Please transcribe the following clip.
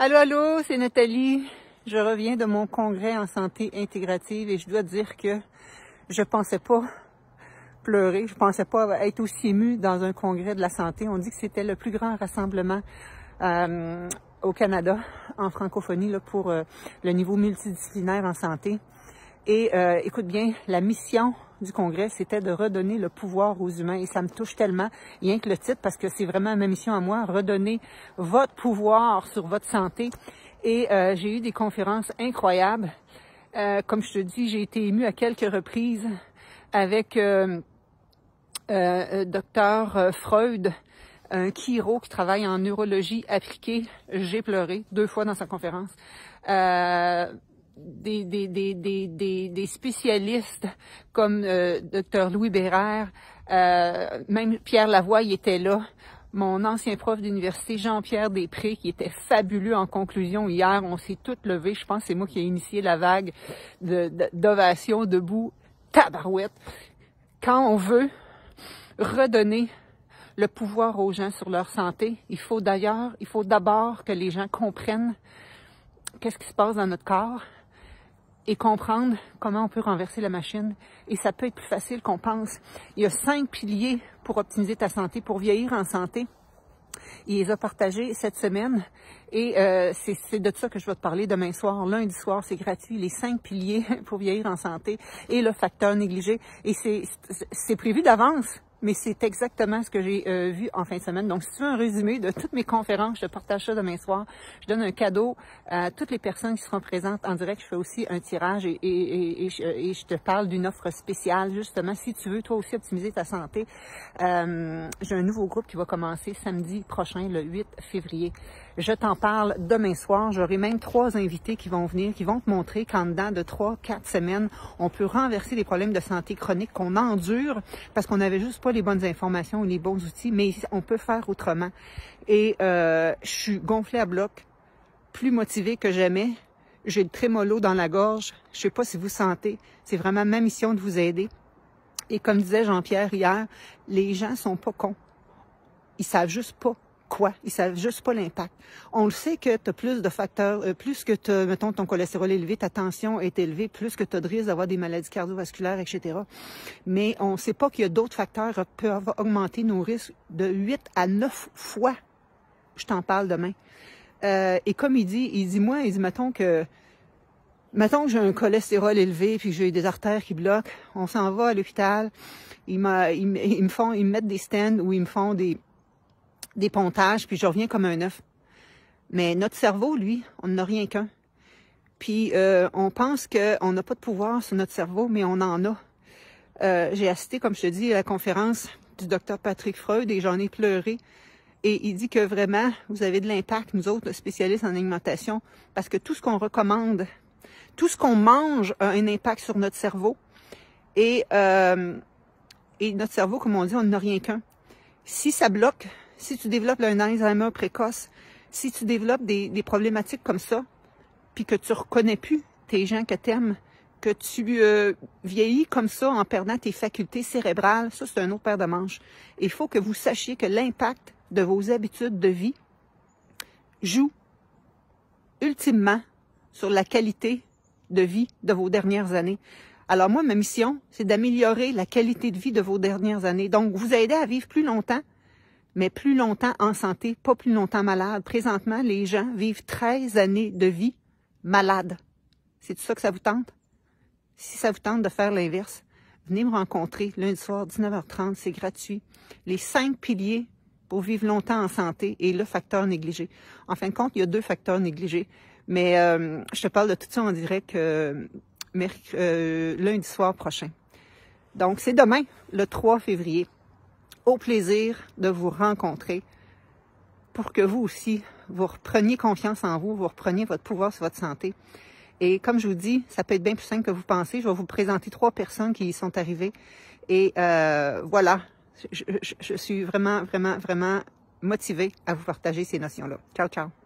Allô, allô, c'est Nathalie. Je reviens de mon congrès en santé intégrative et je dois dire que je pensais pas pleurer, je pensais pas être aussi émue dans un congrès de la santé. On dit que c'était le plus grand rassemblement au Canada en francophonie là, pour le niveau multidisciplinaire en santé. Et écoute bien, la mission du congrès, c'était de redonner le pouvoir aux humains. Et ça me touche tellement, rien que le titre, parce que c'est vraiment ma mission à moi, redonner votre pouvoir sur votre santé. Et j'ai eu des conférences incroyables. Comme je te dis, j'ai été émue à quelques reprises avec Dr Freud, un chiro qui travaille en neurologie appliquée. J'ai pleuré 2 fois dans sa conférence. Des spécialistes comme Dr Louis Bérère, même Pierre Lavoie, il était là. Mon ancien prof d'université, Jean-Pierre Després, qui était fabuleux en conclusion hier. On s'est toutes levées. Je pense que c'est moi qui ai initié la vague d'ovations debout. Tabarouette! Quand on veut redonner le pouvoir aux gens sur leur santé, il faut d'abord que les gens comprennent qu'est-ce qui se passe dans notre corps et comprendre comment on peut renverser la machine. Et ça peut être plus facile qu'on pense. Il y a 5 piliers pour optimiser ta santé, pour vieillir en santé. Il les a partagés cette semaine et c'est de ça que je vais te parler demain soir. Lundi soir, c'est gratuit. Les 5 piliers pour vieillir en santé et le facteur négligé. Et c'est prévu d'avance. Mais c'est exactement ce que j'ai vu en fin de semaine. Donc, si tu veux un résumé de toutes mes conférences, je te partage ça demain soir. Je donne un cadeau à toutes les personnes qui seront présentes en direct. Je fais aussi un tirage et je te parle d'une offre spéciale, justement, si tu veux toi aussi optimiser ta santé. J'ai un nouveau groupe qui va commencer samedi prochain, le 8 février. Je t'en parle demain soir. J'aurai même 3 invités qui vont venir, qui vont te montrer qu'en dedans de 3-4 semaines, on peut renverser les problèmes de santé chronique qu'on endure parce qu'on n'avait juste pas les bonnes informations ou les bons outils, mais on peut faire autrement. Et je suis gonflée à bloc, plus motivée que jamais. J'ai le trémolo dans la gorge. Je sais pas si vous sentez. C'est vraiment ma mission de vous aider. Et comme disait Jean-Pierre hier, les gens sont pas cons. Ils savent juste pas quoi. Ils savent juste pas l'impact. On le sait que tu as plus de facteurs, plus que tu, mettons, ton cholestérol est élevé, ta tension est élevée, plus que tu as de risque d'avoir des maladies cardiovasculaires, etc. Mais on ne sait pas qu'il y a d'autres facteurs qui peuvent augmenter nos risques de 8 à 9 fois. Je t'en parle demain. Et comme il dit, moi, mettons que j'ai un cholestérol élevé puis que j'ai des artères qui bloquent, on s'en va à l'hôpital, ils me mettent des stents ou ils me font des pontages, puis je reviens comme un œuf. Mais notre cerveau, lui, on n'a rien qu'un. Puis on pense qu'on n'a pas de pouvoir sur notre cerveau, mais on en a. J'ai assisté, comme je te dis, à la conférence du docteur Patrick Freud et j'en ai pleuré. Et il dit que vraiment, vous avez de l'impact, nous autres, spécialistes en alimentation, parce que tout ce qu'on recommande, tout ce qu'on mange a un impact sur notre cerveau. Et notre cerveau, comme on dit, on n'a rien qu'un. Si ça bloque, si tu développes un Alzheimer précoce, si tu développes des problématiques comme ça, puis que tu reconnais plus tes gens que t'aimes, que tu vieillis comme ça en perdant tes facultés cérébrales, ça c'est un autre paire de manches. Il faut que vous sachiez que l'impact de vos habitudes de vie joue ultimement sur la qualité de vie de vos dernières années. Alors moi, ma mission, c'est d'améliorer la qualité de vie de vos dernières années. Donc, vous aider à vivre plus longtemps, mais plus longtemps en santé, pas plus longtemps malade. Présentement, les gens vivent 13 années de vie malades. C'est tout ça que ça vous tente? Si ça vous tente de faire l'inverse, venez me rencontrer lundi soir, 19h30, c'est gratuit. Les 5 piliers pour vivre longtemps en santé et le facteur négligé. En fin de compte, il y a 2 facteurs négligés. Mais je te parle de tout ça en direct lundi soir prochain. Donc, c'est demain, le 3 février. Au plaisir de vous rencontrer pour que vous aussi, vous repreniez confiance en vous, vous repreniez votre pouvoir sur votre santé. Et comme je vous dis, ça peut être bien plus simple que vous pensez. Je vais vous présenter 3 personnes qui y sont arrivées. Et voilà, je suis vraiment, vraiment, vraiment motivée à vous partager ces notions-là. Ciao, ciao!